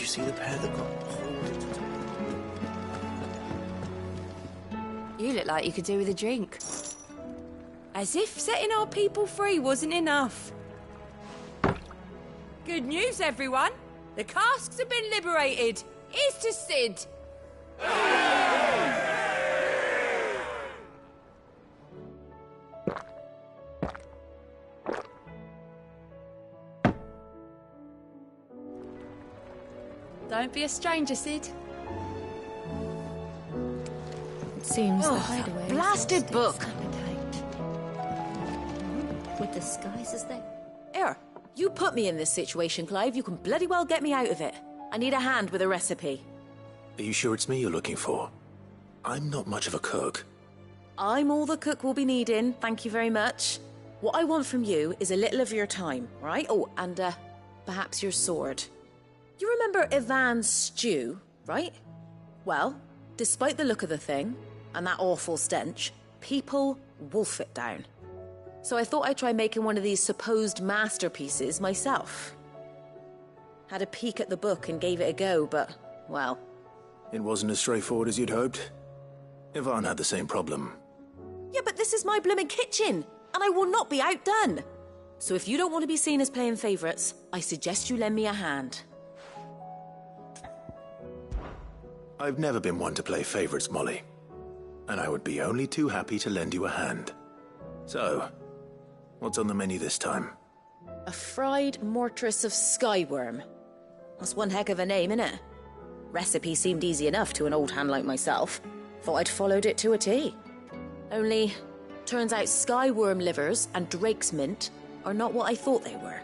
See the pair that got pulled. You look like you could do with a drink. As if setting our people free wasn't enough. Good news, everyone. The casks have been liberated. Here's to Sid. Don't be a stranger, Sid. It seems the hideaway. Blasted book! With disguises there. Here, you put me in this situation, Clive. You can bloody well get me out of it. I need a hand with a recipe. Are you sure it's me you're looking for? I'm not much of a cook. I'm all the cook will be needing, thank you very much. What I want from you is a little of your time, right? Oh, and perhaps your sword. You remember Ivan's stew, right? Well, despite the look of the thing, and that awful stench, people wolf it down. So I thought I'd try making one of these supposed masterpieces myself. Had a peek at the book and gave it a go, but, well... It wasn't as straightforward as you'd hoped. Ivan had the same problem. Yeah, but this is my blimmin' kitchen, and I will not be outdone. So if you don't want to be seen as playing favourites, I suggest you lend me a hand. I've never been one to play favourites, Molly. And I would be only too happy to lend you a hand. So, what's on the menu this time? A fried mortress of skyworm. That's one heck of a name, innit? Recipe seemed easy enough to an old hand like myself. Thought I'd followed it to a T. Only, turns out skyworm livers and drake's mint are not what I thought they were.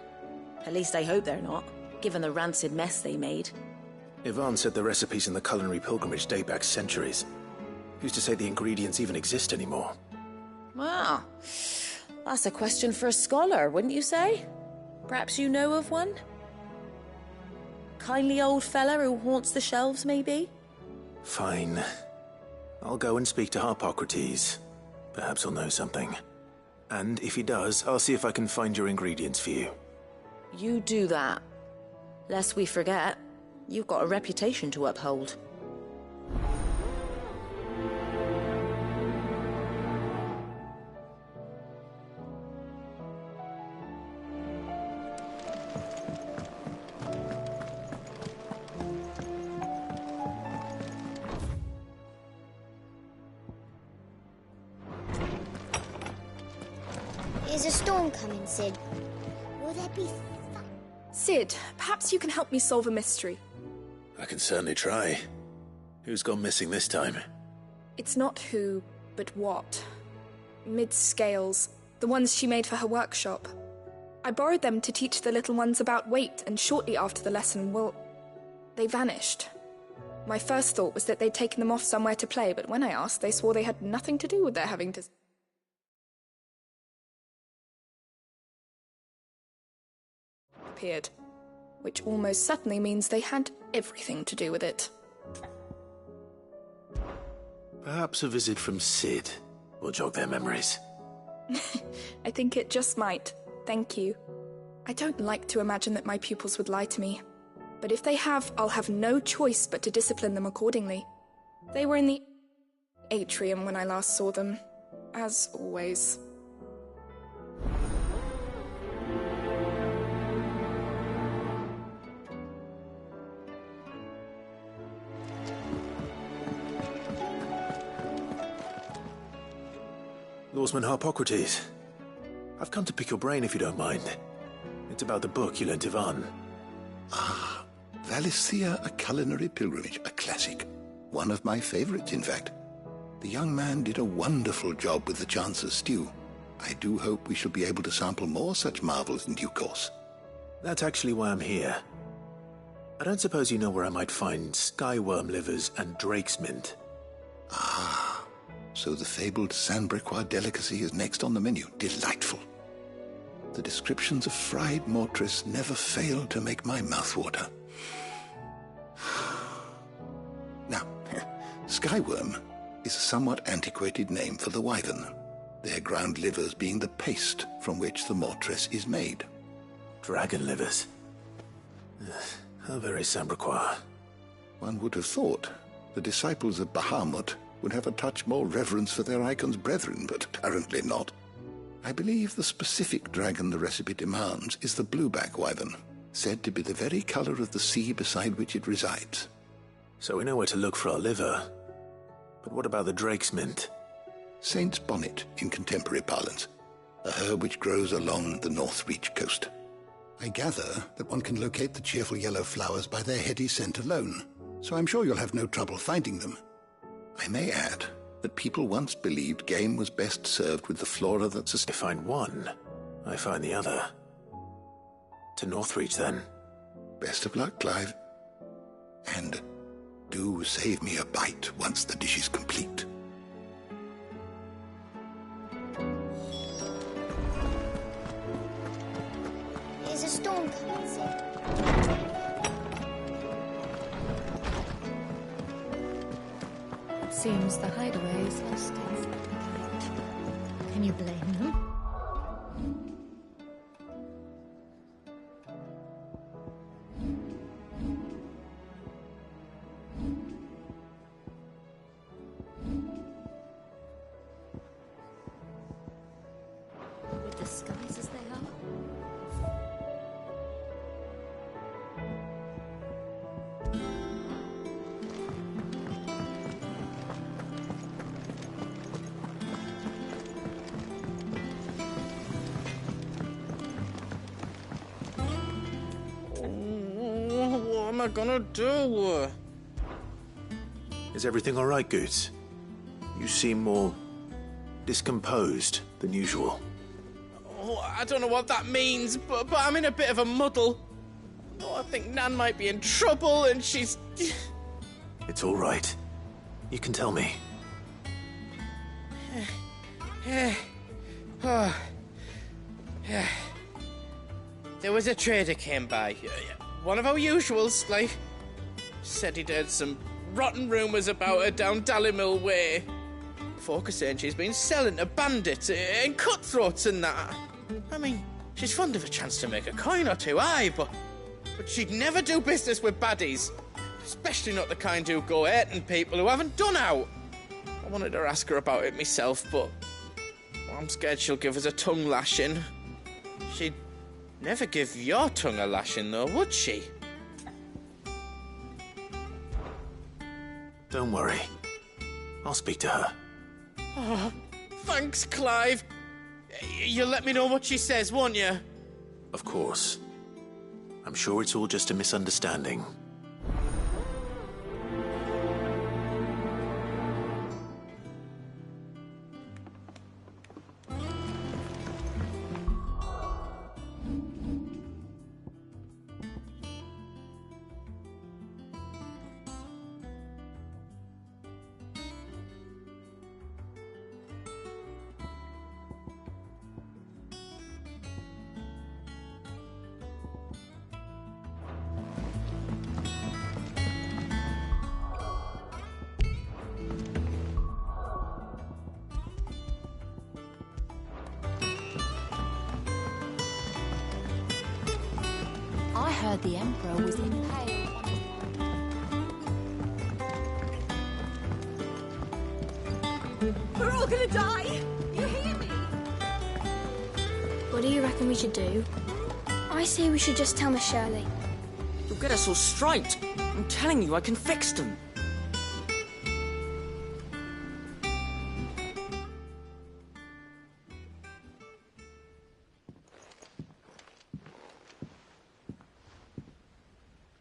At least I hope they're not, given the rancid mess they made. Ivan said the recipes in the culinary pilgrimage date back centuries. Who's to say the ingredients even exist anymore? Well, that's a question for a scholar, wouldn't you say? Perhaps you know of one? Kindly old fella who haunts the shelves, maybe? Fine. I'll go and speak to Harpocrates. Perhaps he'll know something. And if he does, I'll see if I can find your ingredients for you. You do that. Lest we forget, you've got a reputation to uphold. Is a storm coming, Sid? Will there be... Sid, perhaps you can help me solve a mystery. I can certainly try. Who's gone missing this time? It's not who, but what. Mid-scales, the ones she made for her workshop. I borrowed them to teach the little ones about weight, and shortly after the lesson, well, they vanished. My first thought was that they'd taken them off somewhere to play, but when I asked, they swore they had nothing to do with their having to... appeared, which almost certainly means they had everything to do with it. Perhaps a visit from Sid will jog their memories. I think it just might. Thank you. I don't like to imagine that my pupils would lie to me. But if they have, I'll have no choice but to discipline them accordingly. They were in the atrium when I last saw them, as always. Lawsman Harpocrates, I've come to pick your brain if you don't mind. It's about the book you lent Ivan. Ah, Valisthea, A Culinary Pilgrimage, a classic. One of my favorites, in fact. The young man did a wonderful job with the Chance's stew. I do hope we shall be able to sample more such marvels in due course. That's actually why I'm here. I don't suppose you know where I might find skyworm livers and drake's mint. Ah, so the fabled Sanbriquois delicacy is next on the menu. Delightful. The descriptions of fried mortress never fail to make my mouth water. Now, skyworm is a somewhat antiquated name for the wyvern, their ground livers being the paste from which the mortress is made. Dragon livers. How very Sanbriquois. One would have thought the disciples of Bahamut would have a touch more reverence for their icon's brethren, but apparently not. I believe the specific dragon the recipe demands is the blueback wyvern, said to be the very colour of the sea beside which it resides. So we know where to look for our liver. But what about the drake's mint? Saint's bonnet in contemporary parlance, a herb which grows along the North Reach coast. I gather that one can locate the cheerful yellow flowers by their heady scent alone, so I'm sure you'll have no trouble finding them. I may add that people once believed game was best served with the flora that's... I find one, I find the other. To Northreach, then. Best of luck, Clive. And do save me a bite once the dish is complete. There's a storm coming, Sid. Seems the hideaway is lost. Can you blame them? With the skies as they are. What am I gonna do? Is everything all right, Goots? You seem more discomposed than usual. Oh, I don't know what that means, but I'm in a bit of a muddle. Oh, I think Nan might be in trouble, and she's... It's all right. You can tell me. There was a trader came by. One of our usuals, like. Said he'd heard some rotten rumours about her down Dallymill Way. Folk are saying she's been selling to bandits and cutthroats and that. I mean, she's fond of a chance to make a coin or two, aye, but she'd never do business with baddies. Especially not the kind who go hurting people who haven't done out. I wanted to ask her about it myself, but I'm scared she'll give us a tongue lashing. She'd never give your tongue a lashing, though, would she? Don't worry. I'll speak to her. Oh, thanks, Clive. You'll let me know what she says, won't you? Of course. I'm sure it's all just a misunderstanding. heard the Emperor was impaled on his... We're all gonna die! You hear me? What do you reckon we should do? I say we should just tell Miss Shirley. You'll get us all straight. I'm telling you, I can fix them.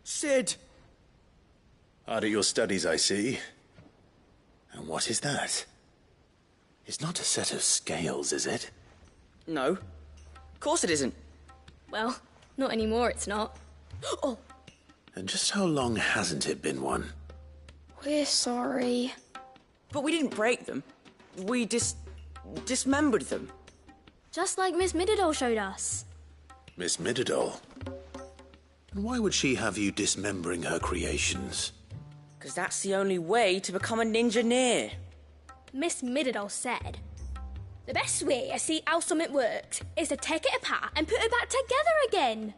Sid! Hard at your studies, I see. And what is that? It's not a set of scales, is it? No. Of course it isn't. Well, not anymore, it's not. Oh, And just how long hasn't it been one? we're sorry. But we didn't break them. We dismembered them. Just like Miss Middledore showed us. Miss Middledore? And why would she have you dismembering her creations? Because that's the only way to become a ninja-neer. Miss Middledore said, the best way to see how something works is to take it apart and put it back together again.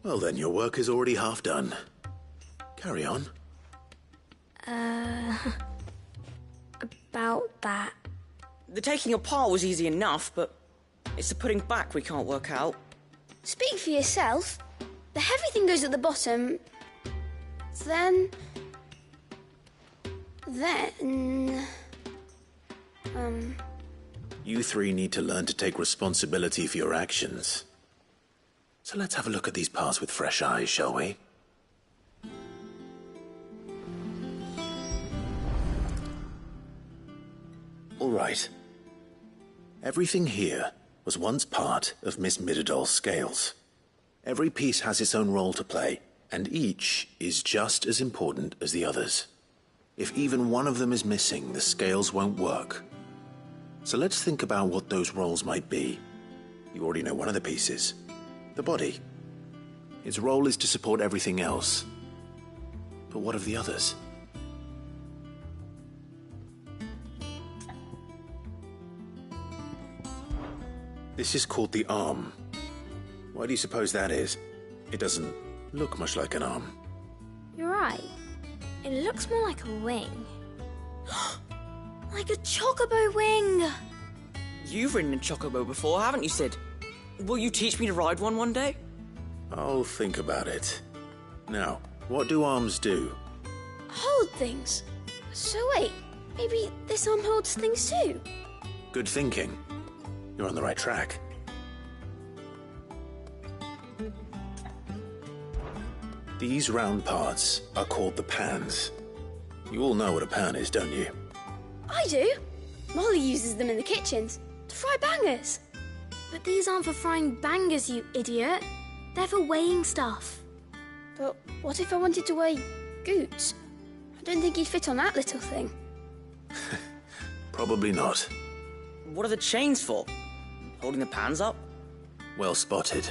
Well then, your work is already half done. Carry on. About that. The taking apart was easy enough, but it's the putting back we can't work out. Speak for yourself. The heavy thing goes at the bottom. Then... You three need to learn to take responsibility for your actions. So let's have a look at these parts with fresh eyes, shall we? All right. Everything here was once part of Miss Middeldore's scales. Every piece has its own role to play, and each is just as important as the others. If even one of them is missing, the scales won't work. So let's think about what those roles might be. You already know one of the pieces. The body. Its role is to support everything else. But what of the others? This is called the arm. Why do you suppose that is? It doesn't look much like an arm. You're right. It looks more like a wing. Like a chocobo wing! You've ridden a chocobo before, haven't you, Sid? Will you teach me to ride one day? I'll think about it. Now, what do arms do? hold things. So wait, maybe this arm holds things too? Good thinking. You're on the right track. These round parts are called the pans. You all know what a pan is, don't you? I do. Molly uses them in the kitchens to fry bangers. But these aren't for frying bangers, you idiot. They're for weighing stuff. But what if I wanted to weigh Goots? I don't think he'd fit on that little thing. Probably not. What are the chains for? Holding the pans up? Well spotted.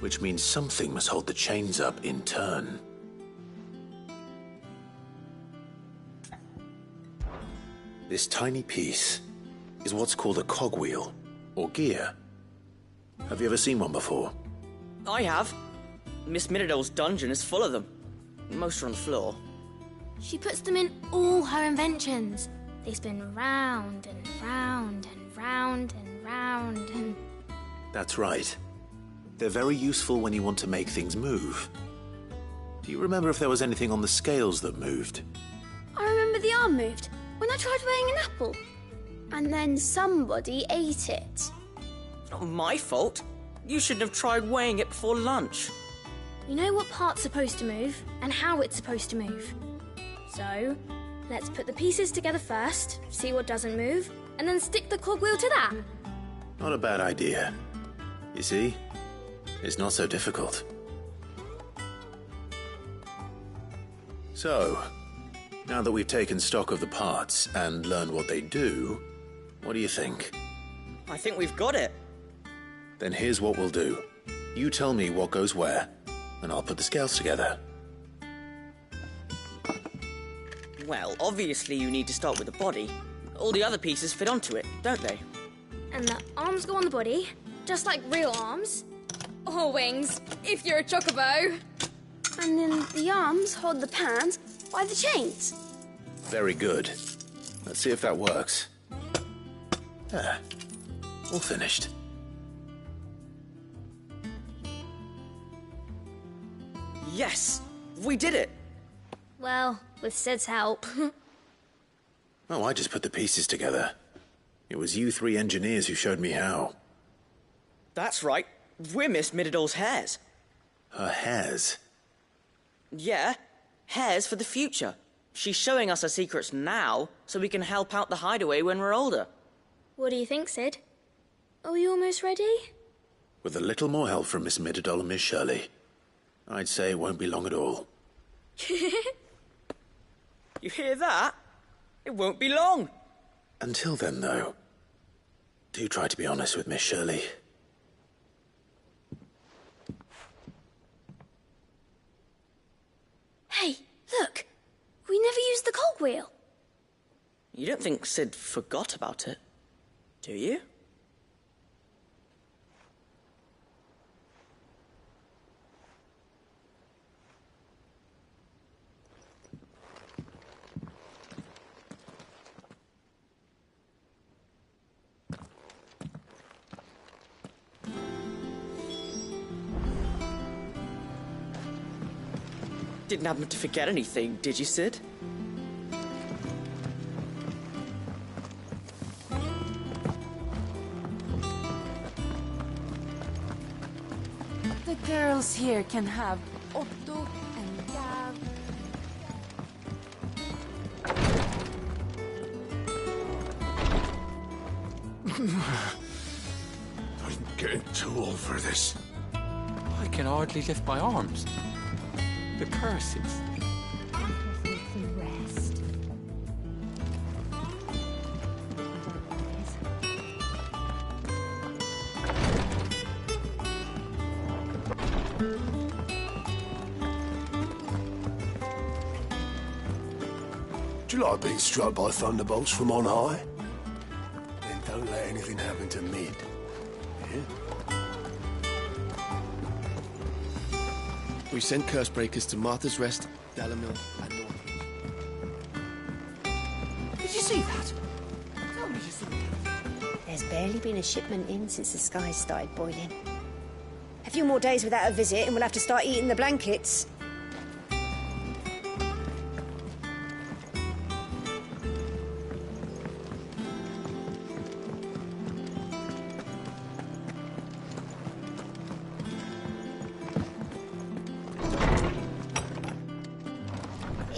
Which means something must hold the chains up in turn. This tiny piece is what's called a cogwheel, or gear. Have you ever seen one before? I have. Miss Middledor's dungeon is full of them. Most are on the floor. She puts them in all her inventions. They spin round and round and round and round and... That's right. They're very useful when you want to make things move. Do you remember if there was anything on the scales that moved? I remember the arm moved when I tried weighing an apple. And then somebody ate it. Not my fault. You shouldn't have tried weighing it before lunch. You know what part's supposed to move and how it's supposed to move. So, let's put the pieces together first, see what doesn't move, and then stick the cogwheel to that. Not a bad idea. You see? It's not so difficult. So, now that we've taken stock of the parts and learned what they do, what do you think? I think we've got it. Then here's what we'll do. You tell me what goes where, and I'll put the scales together. Well, obviously you need to start with the body. All the other pieces fit onto it, don't they? And the arms go on the body, just like real arms. Oh, Or wings, if you're a chocobo. And then the arms hold the pans by the chains. Very good. Let's see if that works. There. All finished. Yes! We did it! Well, with Sid's help. Oh, I just put the pieces together. It was you three engineers who showed me how. That's right. We're Miss Mididol's hairs. Her hairs? Yeah, hairs for the future. She's showing us her secrets now, so we can help out the hideaway when we're older. What do you think, Sid? Are we almost ready? With a little more help from Miss Mididol and Miss Shirley, I'd say it won't be long at all. You hear that? It won't be long. Until then, though, do try to be honest with Miss Shirley. Hey, look! We never used the cogwheel. You don't think Sid forgot about it, do you? Didn't happen to forget anything, did you, Sid? The girls here can have Otto and Gav. I'm getting too old for this. I can hardly lift my arms. The curses. Rest. Do you like being struck by thunderbolts from on high? Then don't let anything happen to Mid. Yeah? We sent curse breakers to Martha's Rest, Dalamil, and Northridge. Did you see that? Tell me you see that. There's barely been a shipment in since the skies started boiling. A few more days without a visit and we'll have to start eating the blankets.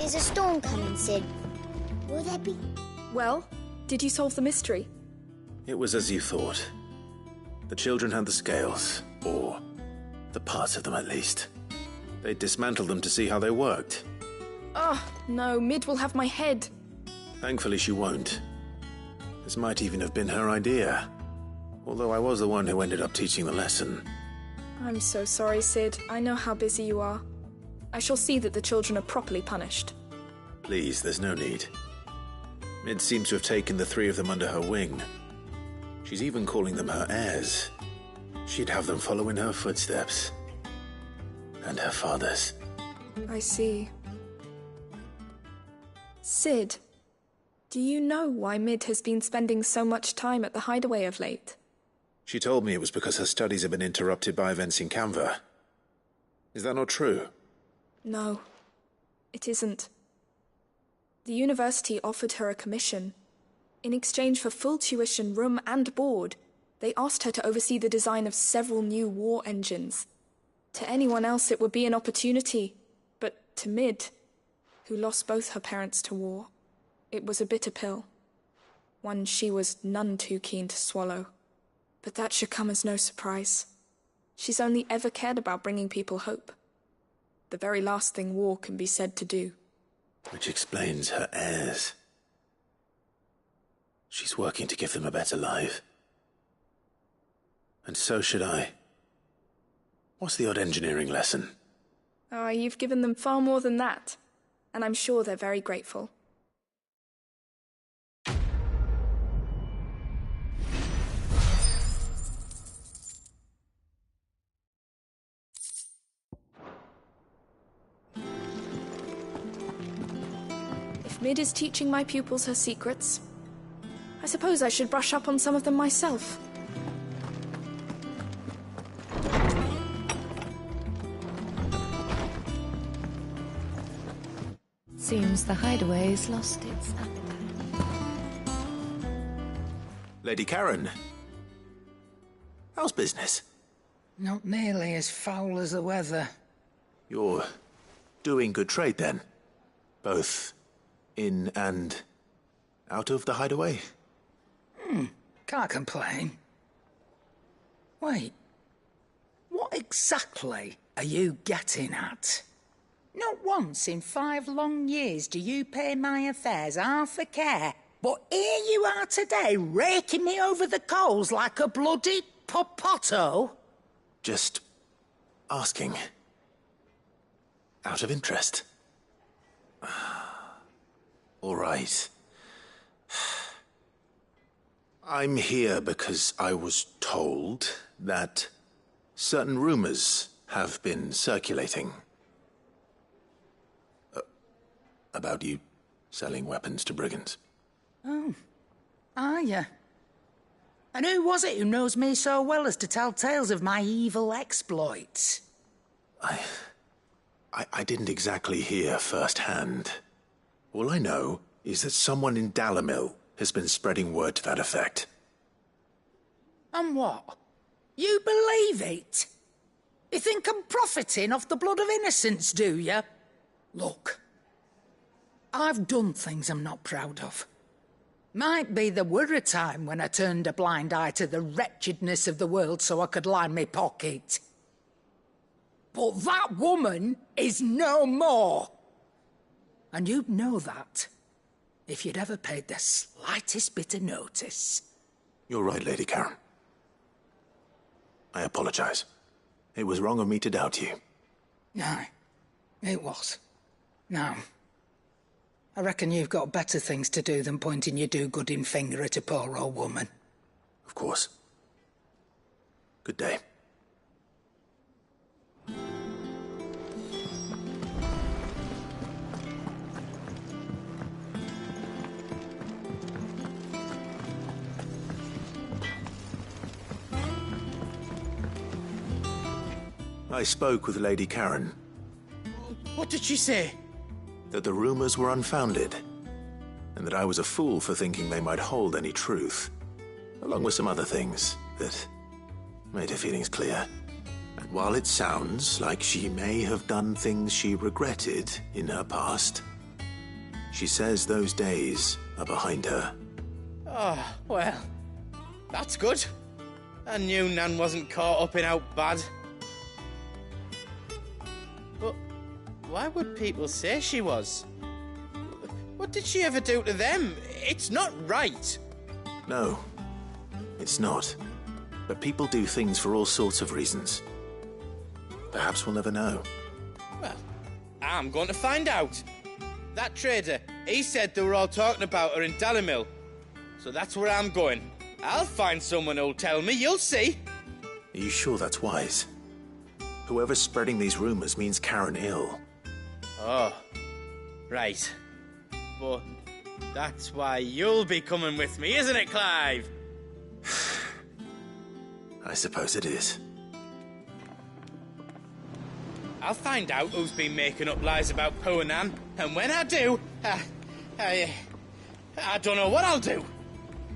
Is a storm coming, Sid? Will there be? Well, did you solve the mystery? It was as you thought. The children had the scales, or the parts of them at least. They dismantled them to see how they worked. Oh, no, Mid will have my head. Thankfully she won't. This might even have been her idea. Although I was the one who ended up teaching the lesson. I'm so sorry, Sid. I know how busy you are. I shall see that the children are properly punished. Please, there's no need. Mid seems to have taken the three of them under her wing. She's even calling them her heirs. She'd have them follow in her footsteps. And her father's. I see. Sid, do you know why Mid has been spending so much time at the hideaway of late? She told me it was because her studies have been interrupted by events in Canva. Is that not true? No, it isn't. The university offered her a commission. In exchange for full tuition, room and board, they asked her to oversee the design of several new war engines. To anyone else it would be an opportunity, but to Mid, who lost both her parents to war, it was a bitter pill. One she was none too keen to swallow. But that should come as no surprise. She's only ever cared about bringing people hope. The very last thing war can be said to do. Which explains her heirs. She's working to give them a better life. And so should I. What's the odd engineering lesson? Oh, you've given them far more than that. And I'm sure they're very grateful. If Mid is teaching my pupils her secrets, I suppose I should brush up on some of them myself. Seems the hideaway's lost its appetite. Lady Karen, how's business? Not nearly as foul as the weather. You're doing good trade then? Both in and out of the hideaway? Can't complain. Wait, what exactly are you getting at? Not once in 5 long years do you pay my affairs half a care, but here you are today raking me over the coals like a bloody popoto? Just asking. Out of interest. All right. I'm here because I was told that certain rumors have been circulating about you selling weapons to brigands. Oh, are you? And who was it who knows me so well as to tell tales of my evil exploits? I didn't exactly hear firsthand. All I know is that someone in Dalimil has been spreading word to that effect. And what? You believe it? You think I'm profiting off the blood of innocents, do you? Look, I've done things I'm not proud of. Might be there were a time when I turned a blind eye to the wretchedness of the world so I could line my pocket. But that woman is no more. And you'd know that if you'd ever paid the slightest bit of notice. You're right, Lady Karen. I apologize. It was wrong of me to doubt you. No, it was. Now, I reckon you've got better things to do than pointing your do-gooding finger at a poor old woman. Of course. Good day. I spoke with Lady Karen. What did she say? That the rumors were unfounded, and that I was a fool for thinking they might hold any truth, along with some other things that made her feelings clear. And while it sounds like she may have done things she regretted in her past, she says those days are behind her. Oh, well, that's good. I knew Nan wasn't caught up in out bad. But why would people say she was? What did she ever do to them? It's not right. No, it's not. But people do things for all sorts of reasons. Perhaps we'll never know. Well, I'm going to find out. That trader, he said they were all talking about her in Dalimil. So that's where I'm going. I'll find someone who'll tell me, you'll see. Are you sure that's wise? Whoever's spreading these rumors means Karen ill. Oh, right. But that's why you'll be coming with me, isn't it, Clive? I suppose it is. I'll find out who's been making up lies about poor Nan, and when I do, I don't know what I'll do,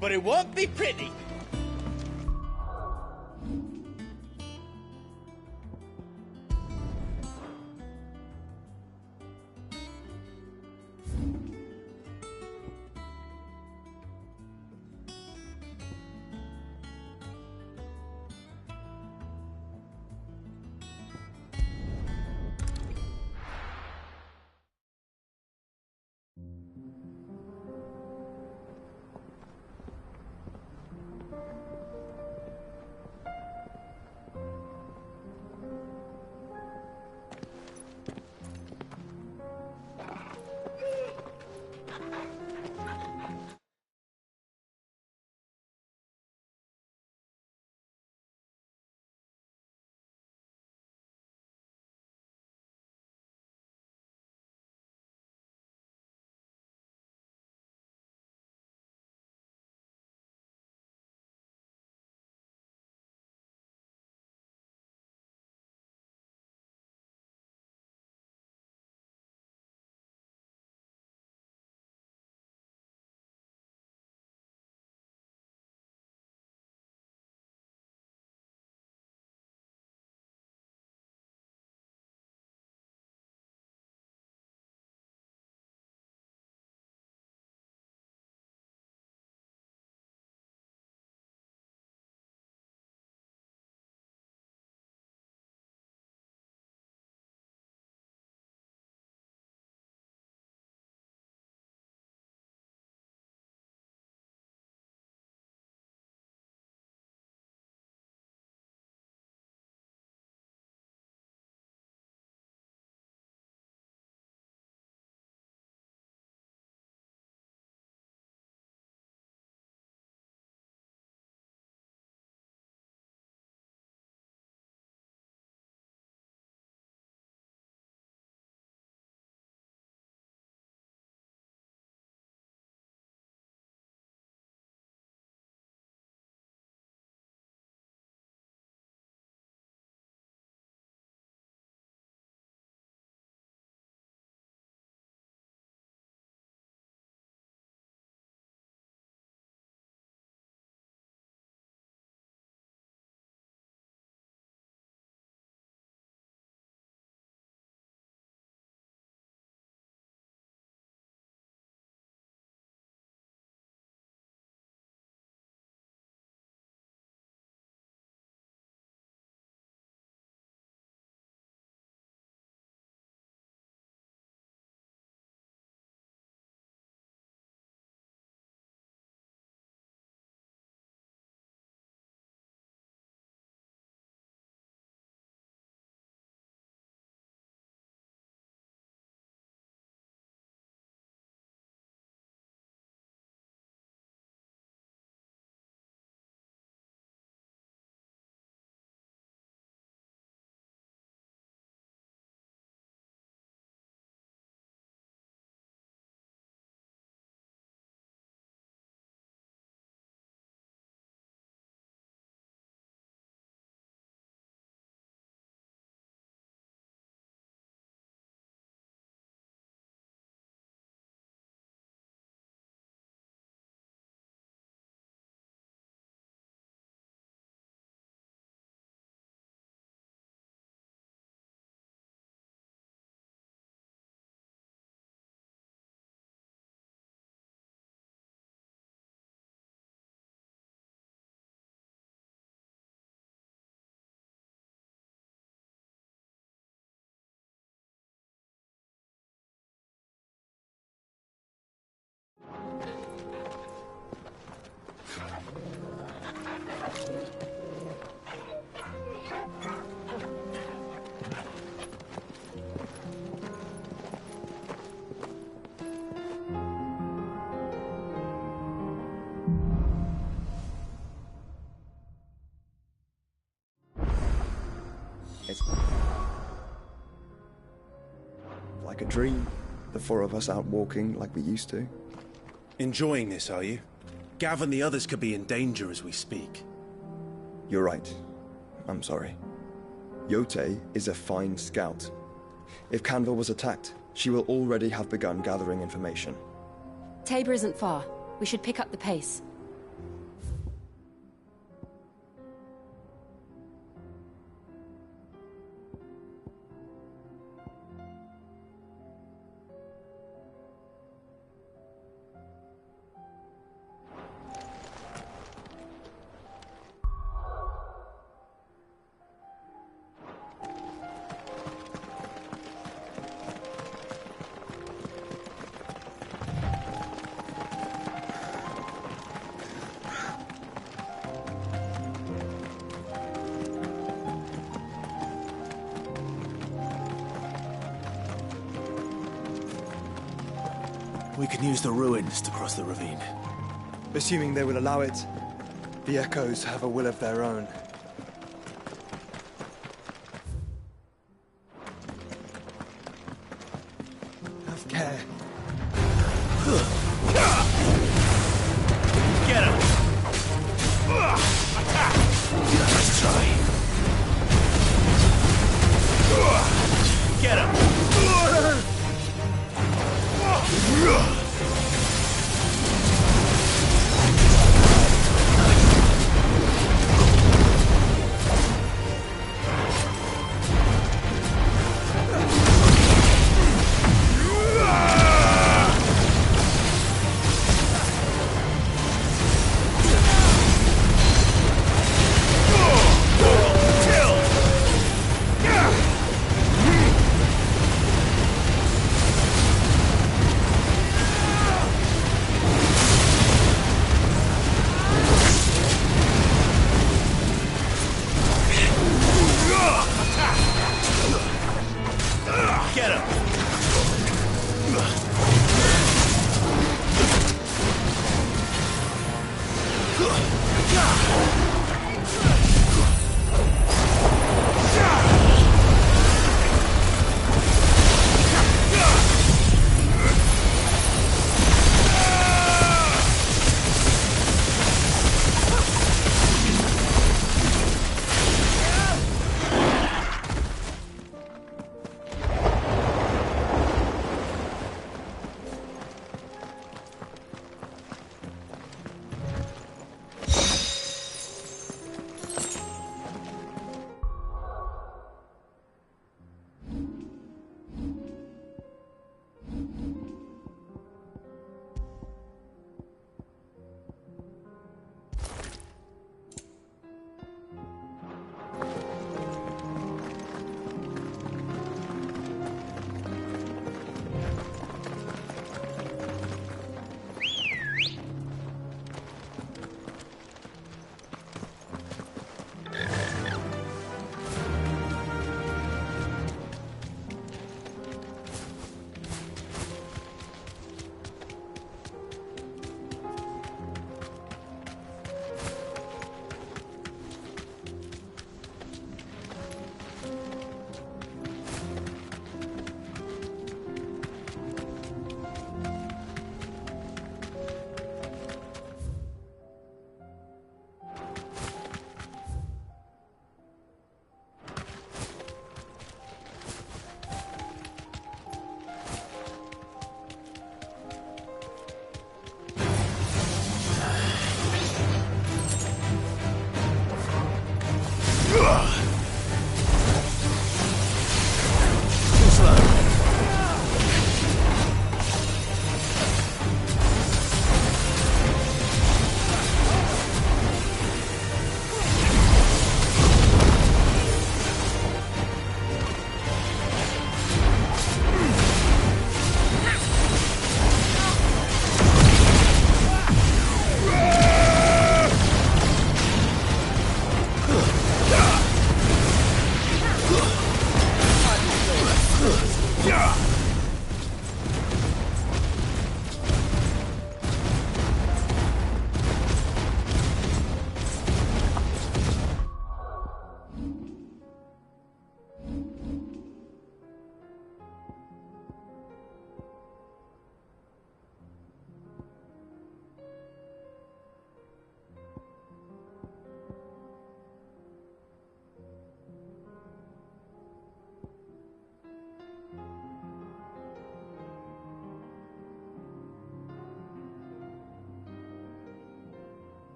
but it won't be pretty. It's like a dream. The four of us out walking like we used to. Enjoying this, are you? Gav and the others could be in danger as we speak. You're right. I'm sorry. Yote is a fine scout. If Canville was attacked, she will already have begun gathering information. Tabor isn't far. We should pick up the pace. We can use the ruins to cross the ravine. Assuming they will allow it, the Echoes have a will of their own. Have care. Get him! Attack! Let's try. Get him!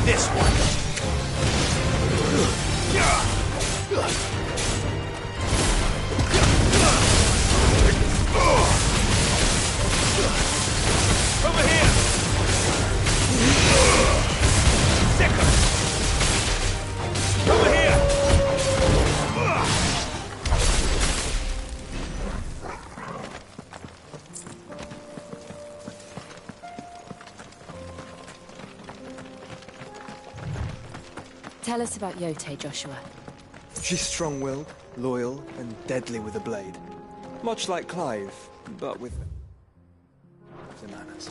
This one. Over here. Second. Over here. Tell us about Yote, Joshua. She's strong-willed, loyal, and deadly with a blade. Much like Clive, but with the manners.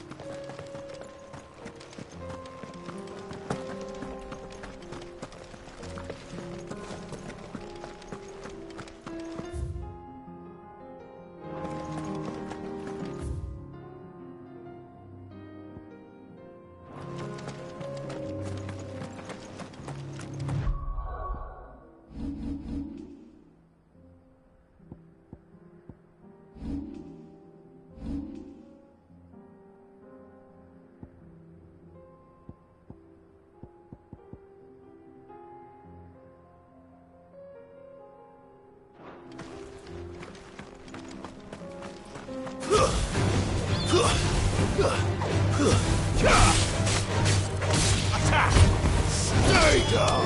Attack! Stay down!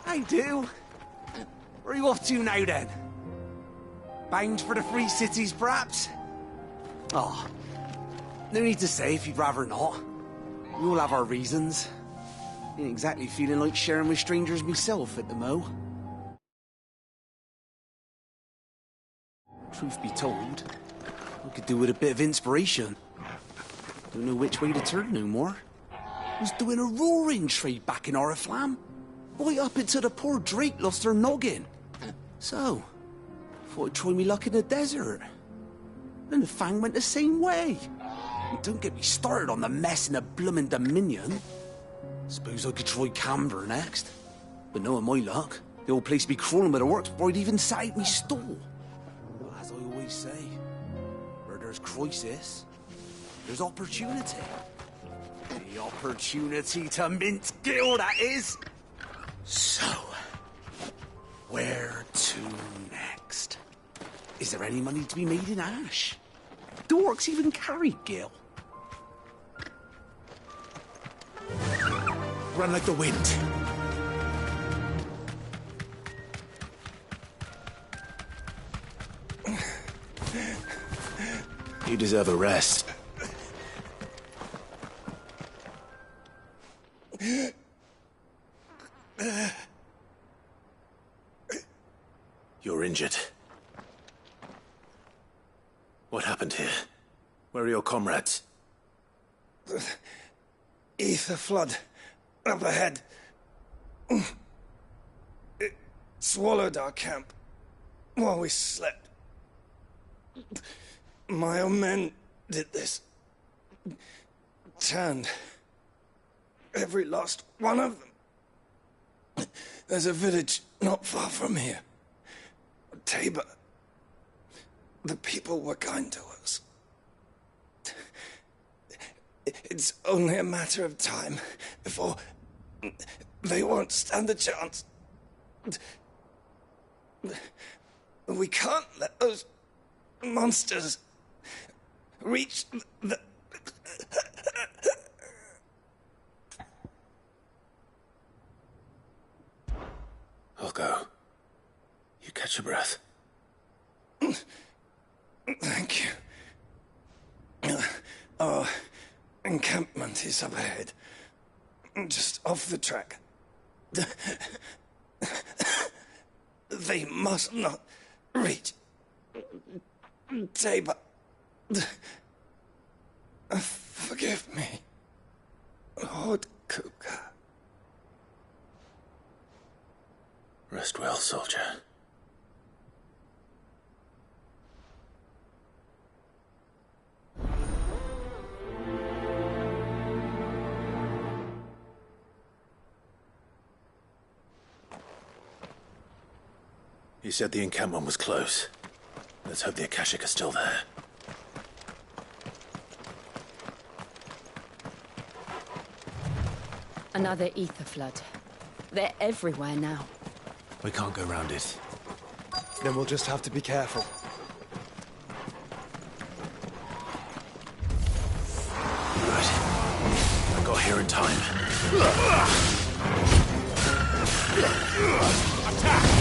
I do. Where are you off to now, then? Bound for the Free Cities, perhaps? Oh, no need to say if you'd rather not. We all have our reasons. Ain't exactly feeling like sharing with strangers myself at the mo. Truth be told, I could do with a bit of inspiration. Don't know which way to turn no more. Was doing a roaring trade back in Oriflamme. Right up until the poor Drake lost her noggin. So, thought I'd try me luck in the desert. Then the Fang went the same way. And don't get me started on the mess in the bloomin' Dominion. Suppose I could try Canberra next. But knowing my luck, the old place be crawling with the works before I'd even set out me stall. Well, as I always say, where there's crisis, there's opportunity. The opportunity to mint Gil, that is. So, where to next? Is there any money to be made in Ash? Do orcs even carry Gil? Run like the wind. You deserve a rest. You're injured. What happened here? Where are your comrades? Ether flood. Up ahead. It swallowed our camp while we slept. My own men did this. Turned every last one of them. There's a village not far from here. Tabor. The people were kind to us. It's only a matter of time before they won't stand a chance. We can't let those monsters reach the... I'll go. You catch your breath. Thank you. encampment is up ahead. Just off the track. They must not reach Tabor. Forgive me, Lord Kupka. Rest well, soldier. He said the encampment was close. Let's hope the Akashic are still there. Another ether flood. They're everywhere now. We can't go round it. Then we'll just have to be careful. Good. I got here in time. Attack!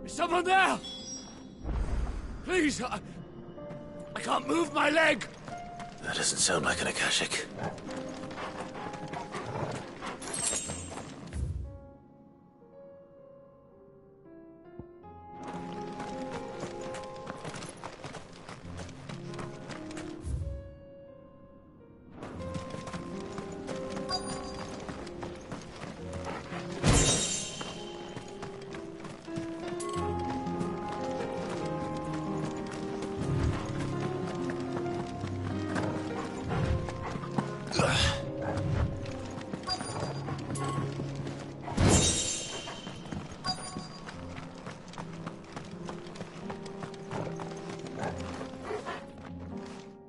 Is someone there? Please, I can't move my leg. That doesn't sound like an Akashic.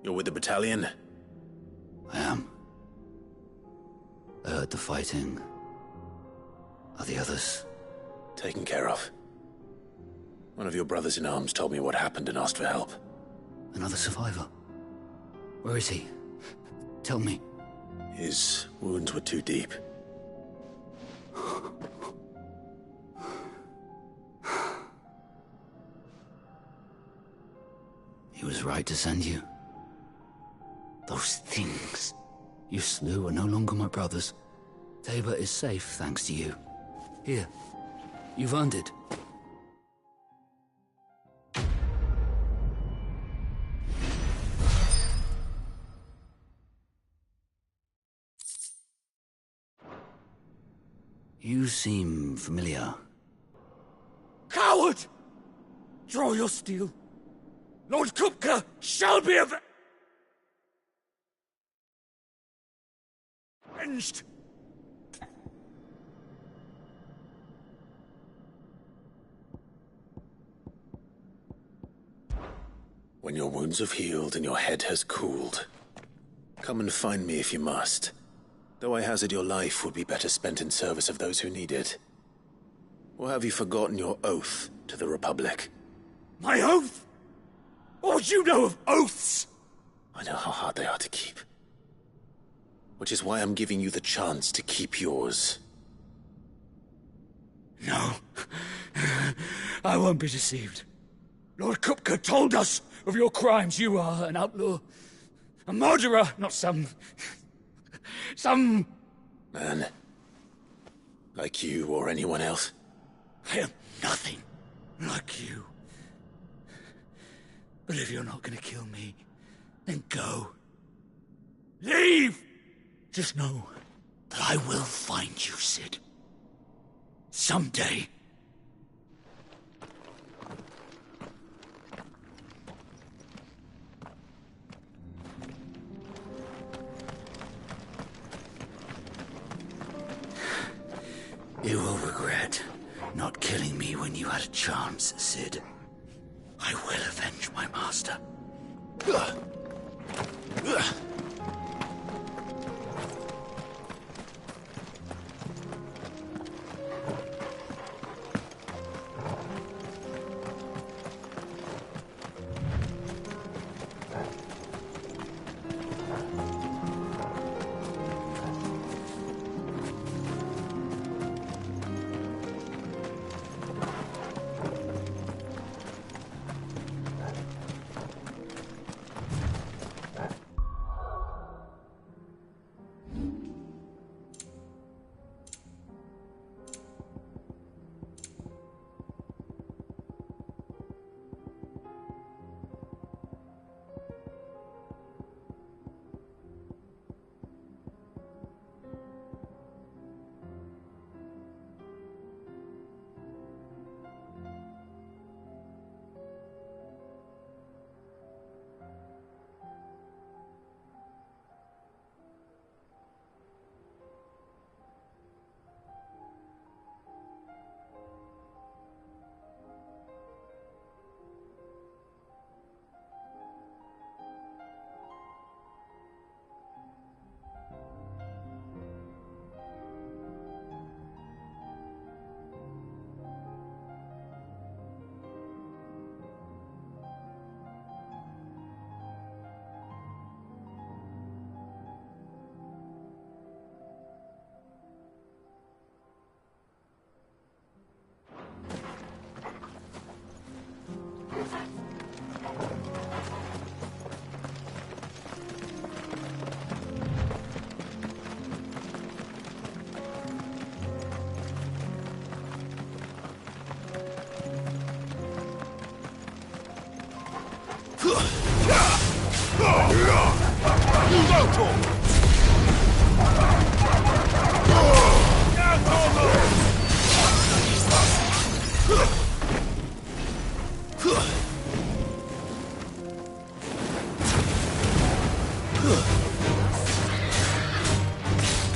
You're with the battalion? I am. I heard the fighting. Are the others? Taken care of. One of your brothers in arms told me what happened and asked for help. Another survivor? Where is he? Tell me. His wounds were too deep. He was right to send you. Those things you slew are no longer my brothers. Tabor is safe thanks to you. Here, you've earned it. You seem familiar. Coward! Draw your steel. Lord Kupka shall be avenged! When your wounds have healed and your head has cooled, come and find me if you must. Though I hazard your life would be better spent in service of those who need it. Or have you forgotten your oath to the Republic? My oath? What would you know of oaths? I know how hard they are to keep. Which is why I'm giving you the chance to keep yours. No. I won't be deceived. Lord Kupka told us of your crimes. You are an outlaw. A murderer, not some... Man, Like you or anyone else. I am nothing like you. But if you're not gonna kill me, then go. Leave! Just know that I will find you, Sid. Someday. You will regret not killing me when you had a chance, Sid. I will avenge my master.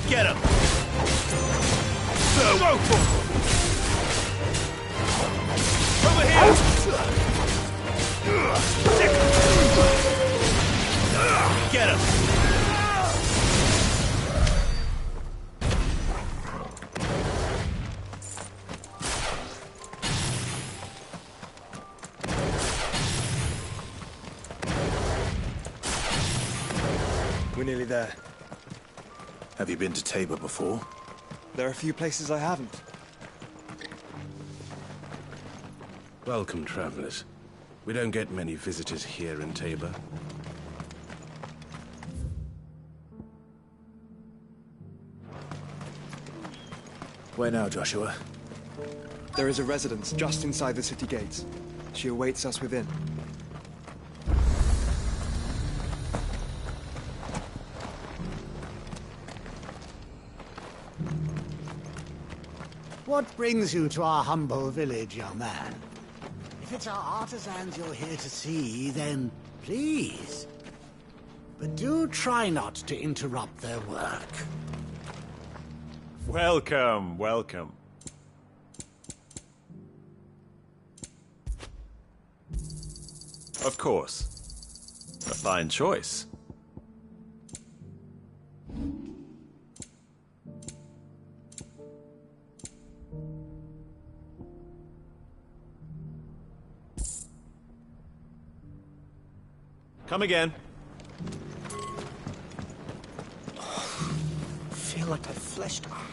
Get him! Over here! Get him! We're nearly there. Have you been to Tabor before? There are a few places I haven't. Welcome, travelers. We don't get many visitors here in Tabor. Where now, Joshua? There is a residence just inside the city gates. She awaits us within. What brings you to our humble village, young man? If it's our artisans you're here to see, then please. But do try not to interrupt their work. Welcome, welcome. Of course. A fine choice. Come again. I feel like I fleshed a hand.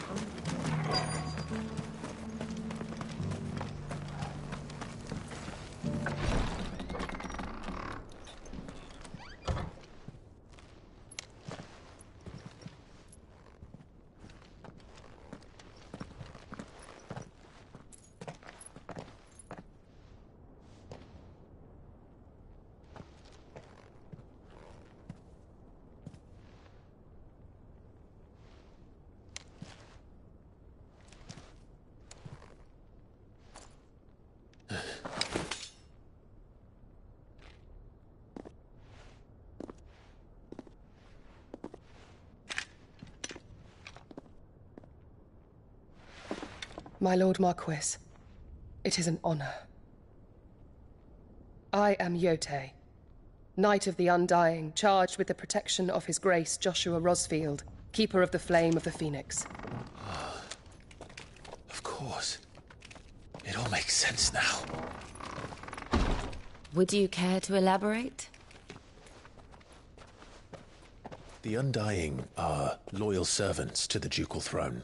My Lord Marquis, it is an honor. I am Yote, Knight of the Undying, charged with the protection of His Grace Joshua Rosfield, Keeper of the Flame of the Phoenix. Of course. It all makes sense now. Would you care to elaborate? The Undying are loyal servants to the ducal throne.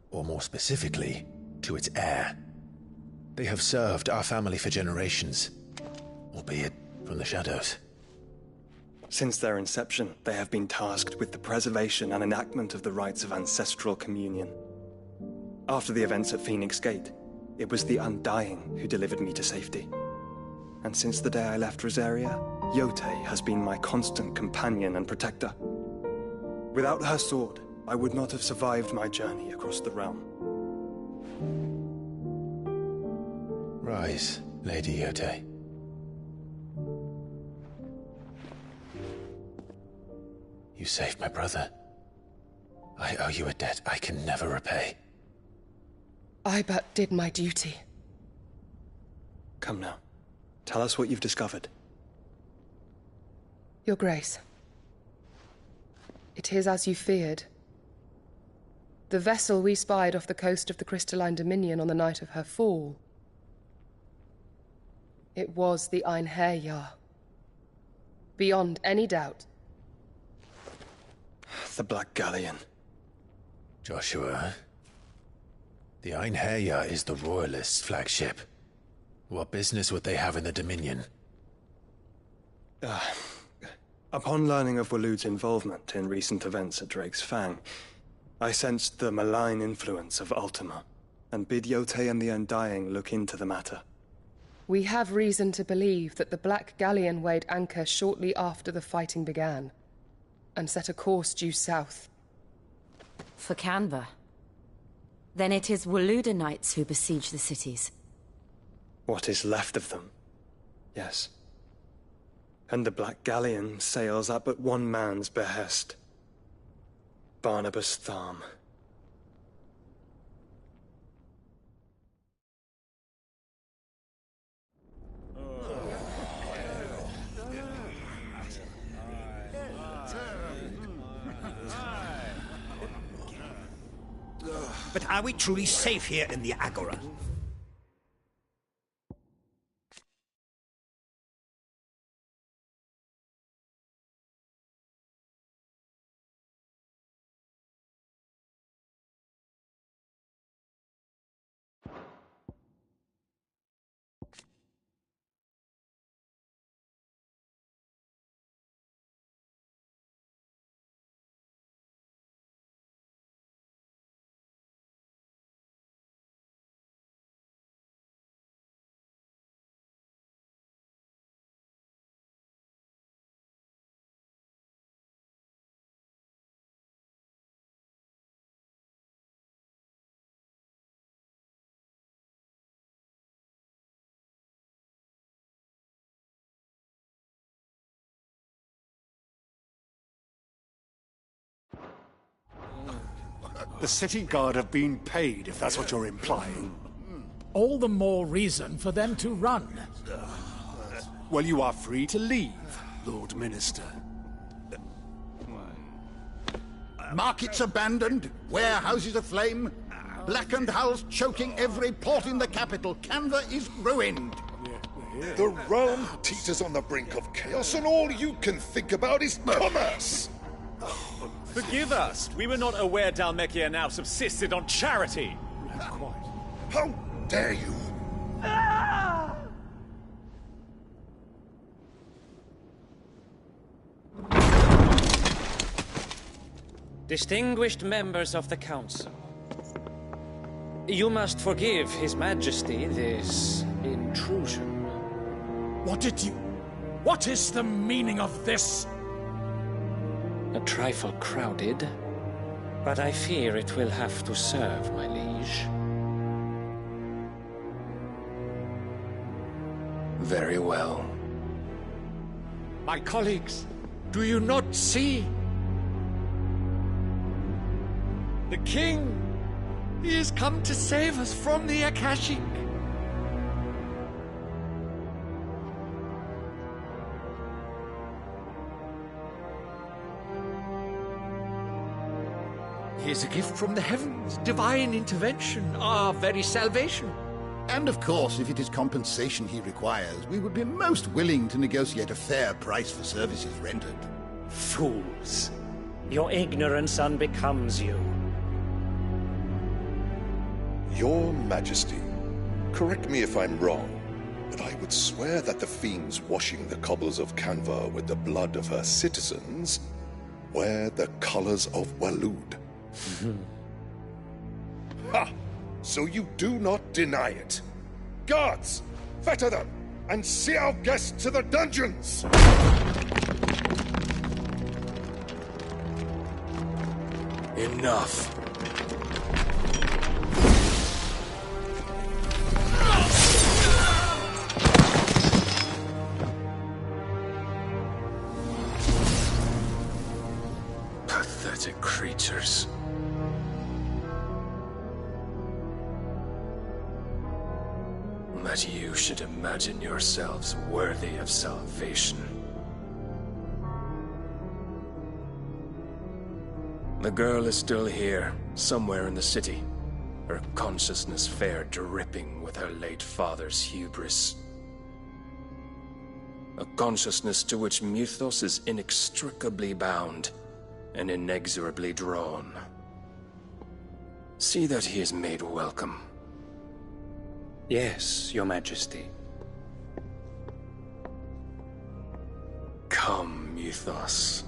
Or more specifically, to its heir. They have served our family for generations, albeit from the shadows. Since their inception, they have been tasked with the preservation and enactment of the rites of ancestral communion. After the events at Phoenix Gate, it was the Undying who delivered me to safety. And since the day I left Rosaria, Yote has been my constant companion and protector. Without her sword, I would not have survived my journey across the realm. Rise, Lady Yote. You saved my brother. I owe you a debt I can never repay. I but did my duty. Come now. Tell us what you've discovered. Your Grace. It is as you feared. The vessel we spied off the coast of the Crystalline Dominion on the night of her fall. It was the Einherjar. Beyond any doubt. The Black Galleon. Joshua, the Einherjar is the Royalists' flagship. What business would they have in the Dominion? Upon learning of Waloed's involvement in recent events at Drake's Fang, I sensed the malign influence of Ultima, and bid Yote and the Undying look into the matter. We have reason to believe that the Black Galleon weighed anchor shortly after the fighting began, and set a course due south. For Canva. Then it is Waloeda Knights who besiege the cities. What is left of them, yes. And the Black Galleon sails at but one man's behest. Barnabas Tharm. But are we truly safe here in the Agora? The city guard have been paid, if that's what you're implying. All the more reason for them to run. Well, you are free to leave, Lord Minister. Markets abandoned, warehouses aflame, blackened hulls choking every port in the capital. Canva is ruined. The realm teeters on the brink of chaos, and all you can think about is commerce! Forgive us. We were not aware Dhalmekia now subsisted on charity. How dare you! Distinguished members of the Council, you must forgive His Majesty this intrusion. What is the meaning of this? A trifle crowded, but I fear it will have to serve, my liege. Very well. My colleagues, do you not see? The king! He has come to save us from the Akashic! He is a gift from the heavens, divine intervention, our very salvation. And of course, if it is compensation he requires, we would be most willing to negotiate a fair price for services rendered. Fools! Your ignorance unbecomes you. Your Majesty, correct me if I'm wrong, but I would swear that the fiends washing the cobbles of Canva with the blood of her citizens wear the colors of Waloed. Ha! So you do not deny it. Guards, fetter them, and see our guests to the dungeons! Enough. Pathetic creatures. That you should imagine yourselves worthy of salvation. The girl is still here, somewhere in the city, her consciousness fair dripping with her late father's hubris. A consciousness to which Mythos is inextricably bound and inexorably drawn. See that he is made welcome. Yes, Your Majesty. Come, Mythos.